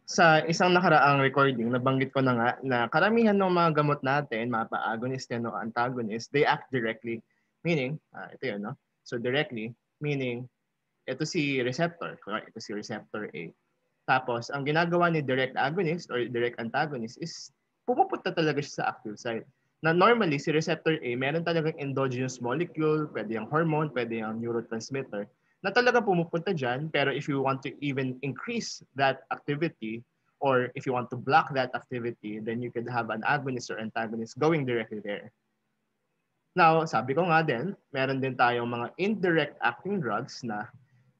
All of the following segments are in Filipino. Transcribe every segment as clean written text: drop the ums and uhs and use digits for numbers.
Sa isang nakaraang recording, nabanggit ko na nga na karamihan ng mga gamot natin, mga pa-agonist yan o antagonist, they act directly. Meaning, ito yun, no? So directly, meaning, ito si receptor. Ito si receptor A. Tapos, ang ginagawa ni direct agonist or direct antagonist is pumupunta talaga siya sa active site. Na normally, si receptor A, meron talagang endogenous molecule, pwede yung hormone, pwede yung neurotransmitter, na talaga pumupunta dyan. Pero if you want to even increase that activity, or if you want to block that activity, then you could have an agonist or antagonist going directly there. Now, sabi ko nga din, meron din tayong mga indirect acting drugs na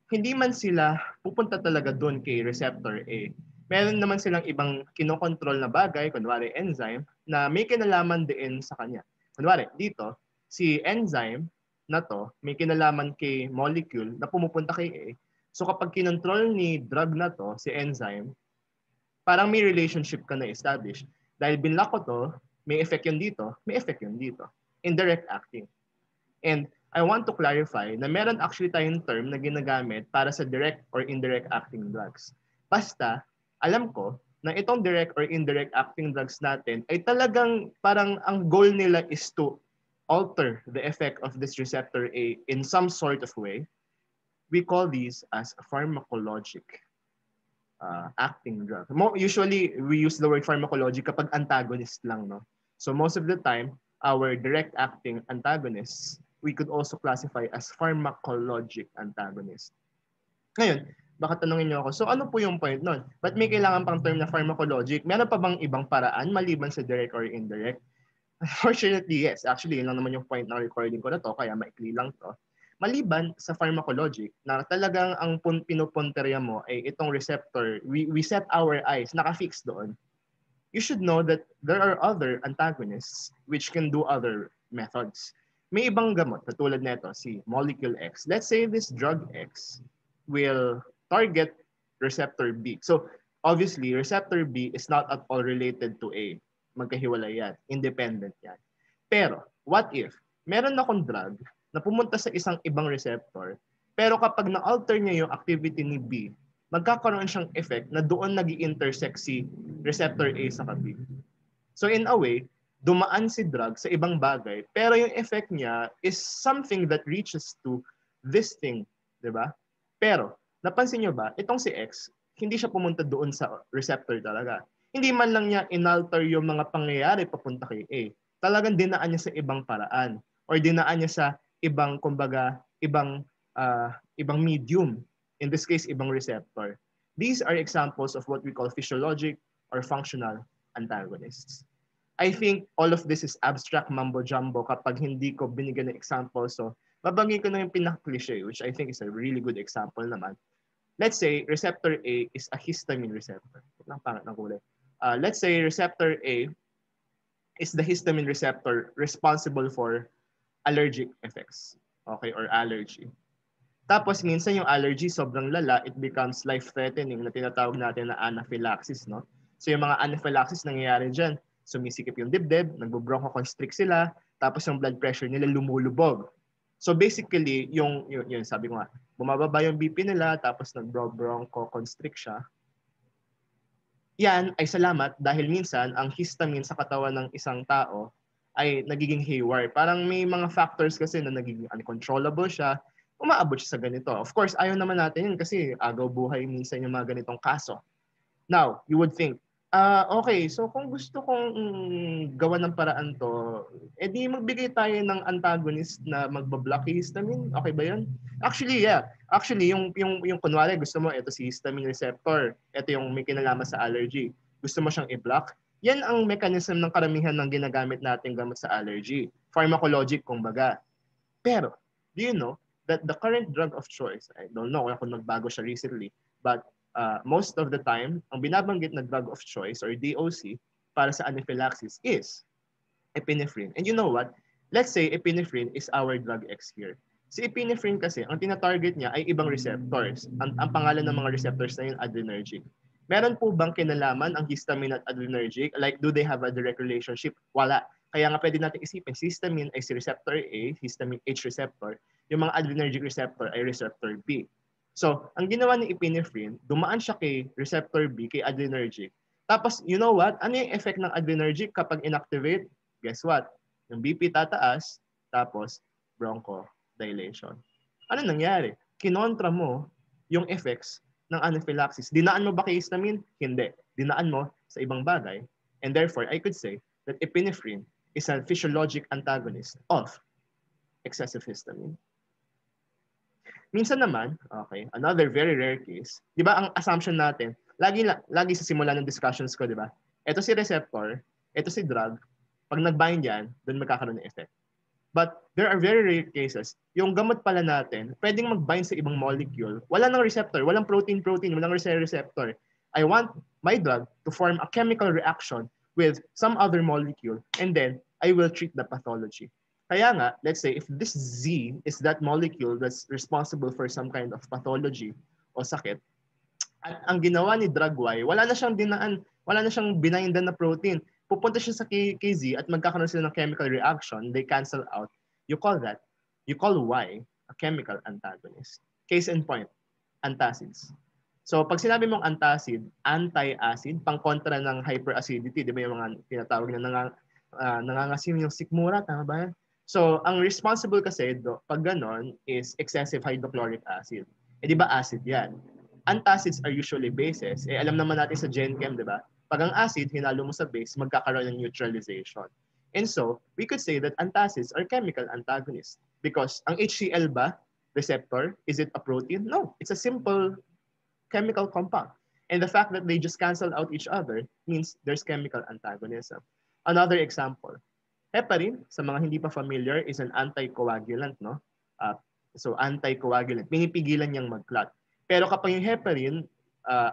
hindi man sila pupunta talaga doon kay receptor A. Meron naman silang ibang kinokontrol na bagay, kunwari enzyme, na may kinalaman din sa kanya. Kunwari, dito, si enzyme na to, may kinalaman kay molecule na pumupunta kay A. So kapag kinontrol ni drug na to, si enzyme, parang may relationship ka na establish. Dahil binlock ko to, may effect yun dito, may effect yun dito. Indirect acting. And I want to clarify na meron actually tayong term na ginagamit para sa direct or indirect acting drugs. Basta, alam ko na itong direct or indirect acting drugs natin ay talagang parang ang goal nila is to alter the effect of this receptor A in some sort of way. We call these as pharmacologic acting drug. Usually, we use the word pharmacologic kapag antagonist lang, no? So most of the time, our direct acting antagonists, we could also classify as pharmacologic antagonist. Ngayon, baka tanungin niyo ako, so ano po yung point nun? Ba't may kailangan pang term na pharmacologic? Meron pa bang ibang paraan maliban sa direct or indirect? Unfortunately, yes. Actually, yun lang naman yung point ng recording ko na to, kaya maikli lang to. Maliban sa pharmacologic, na talagang ang pinupunterya mo ay itong receptor, we set our eyes, nakafix doon. You should know that there are other antagonists which can do other methods. May ibang gamot, katulad nito, si molecule X. Let's say this drug X will target receptor B. So, obviously, receptor B is not at all related to A. Magkahiwalay yan. Independent yan. Pero, what if, meron akong drug na pumunta sa isang ibang receptor, pero kapag na-alter niya yung activity ni B, magkakaroon siyang effect na doon nag-intersect si receptor A sa B. So in a way, dumaan si drug sa ibang bagay, pero yung effect niya is something that reaches to this thing, di ba? Pero, napansin nyo ba, itong si X, hindi siya pumunta doon sa receptor talaga. Hindi man lang niya inalter yung mga pangyayari papunta kay A. Talagang dinaan niya sa ibang paraan or dinaan niya sa ibang, kumbaga, ibang medium. In this case, ibang receptor. These are examples of what we call physiologic or functional antagonists. I think all of this is abstract mambo-jumbo kapag hindi ko binigyan ng example. So, babangin ko na yung pinaka-cliche, which I think is a really good example naman. Let's say receptor A is a histamine receptor. Let's say receptor A is the histamine receptor responsible for allergic effects, okay, or allergy. Tapos minsan yung allergy sobrang lala, it becomes life-threatening na tinatawag natin na anaphylaxis, no? So yung mga anaphylaxis nangyayari dyan, sumisikip yung dibdib, nagbo-bronchoconstrict sila, tapos yung blood pressure nila lumulubog. So basically, yung sabi ko nga, bumababa yung BP nila, tapos nag-bronchoconstrict siya. Yan ay salamat dahil minsan ang histamine sa katawan ng isang tao ay nagiging haywire. Parang may mga factors kasi na nagiging uncontrollable siya, umaabot siya sa ganito. Of course, ayaw naman natin yun kasi agaw buhay minsan yung mga ganitong kaso. Now, you would think, okay, so kung gusto kong gawa ng paraan to, edi magbigay tayo ng antagonist na magbablock histamine. Okay ba yun? Actually, yeah. Actually, yung kunwari, gusto mo, ito si histamine receptor. Ito yung may kinalaman sa allergy. Gusto mo siyang i-block. Yan ang mechanism ng karamihan ng ginagamit nating gamot sa allergy. Pharmacologic, kumbaga. Pero, do you know that the current drug of choice, I don't know kung nagbago siya recently, but most of the time, ang binabanggit na drug of choice or DOC para sa anaphylaxis is epinephrine. And you know what? Let's say epinephrine is our drug X here. Si epinephrine kasi, ang tina-target niya ay ibang receptors. Ang pangalan ng mga receptors na yun, adrenergic. Meron po bang kinalaman ang histamine at adrenergic? Like, do they have a direct relationship? Wala. Kaya nga pwede natin isipin, si histamine ay si receptor A, histamine H receptor. Yung mga adrenergic receptor ay receptor B. So, ang ginawa ni epinephrine, dumaan siya kay receptor B, kay adrenergic. Tapos, you know what? Ano yung effect ng adrenergic kapag inactivate? Guess what? Yung BP tataas, tapos bronchodilation. Ano nangyari? Kinontra mo yung effects ng anaphylaxis. Dinaan mo ba kay histamine? Hindi. Dinaan mo sa ibang bagay. And therefore, I could say that epinephrine is a physiologic antagonist of excessive histamine. Minsan naman, okay, another very rare case, di ba ang assumption natin, lagi sa simula ng discussions ko, di ba? Ito si receptor, ito si drug, pag nag-bind yan, doon magkakaroon ng effect. But there are very rare cases, yung gamot pala natin, pwedeng mag-bind sa ibang molecule, wala nang receptor, walang protein-protein, walang receptor. I want my drug to form a chemical reaction with some other molecule, and then I will treat the pathology. Kaya nga, let's say, if this Z is that molecule that's responsible for some kind of pathology o sakit, at ang ginawa ni drug Y, wala na siyang dinaan, wala na siyang binindan na protein. Pupunta siya sa KZ at magkakaroon sila ng chemical reaction, they cancel out. You call Y a chemical antagonist. Case in point, antacids. So pag sinabi mong antacid, anti-acid, pang-kontra ng hyperacidity, di ba yung mga tinatawag na nangangasim yung sikmura, tama ba? So ang responsible kasi pag ganon is excessive hydrochloric acid. Eh di ba acid yan? Antacids are usually bases. Eh alam naman natin sa Gen Chem, di ba? Pag ang acid, hinalo mo sa base, magkakaroon ng neutralization. And so, we could say that antacids are chemical antagonists. Because ang HCl ba, receptor, is it a protein? No, it's a simple chemical compound. And the fact that they just cancel out each other means there's chemical antagonism. Another example, heparin, sa mga hindi pa familiar, is an anticoagulant, no? So anticoagulant, pinipigilan niyang mag-clot. Pero kapag yung heparin,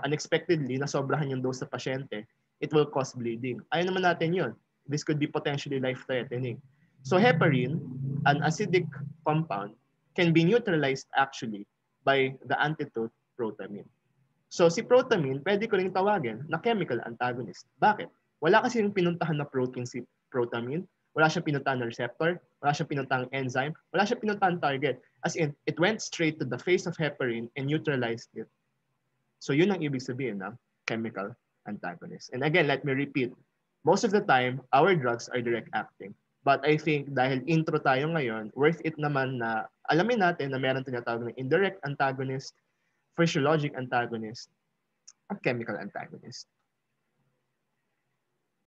unexpectedly, nasobrahan yung dose sa pasyente, it will cause bleeding. Ayaw naman natin yun. This could be potentially life-threatening. So heparin, an acidic compound, can be neutralized actually by the antidote protamine. So si protamine, pwede ko rin tawagin na chemical antagonist. Bakit? Wala kasi yung pinuntahan na protein si protamine, wala siyang pinuntahan na receptor, wala siyang pinuntahan enzyme, wala siyang pinuntahan target. As in, it went straight to the face of heparin and neutralized it. So yun ang ibig sabihin ng chemical antagonist. And again, let me repeat, most of the time, our drugs are direct acting. But I think dahil intro tayo ngayon, worth it naman na alamin natin na meron tinatawag ng indirect antagonist, physiologic antagonist, at chemical antagonist.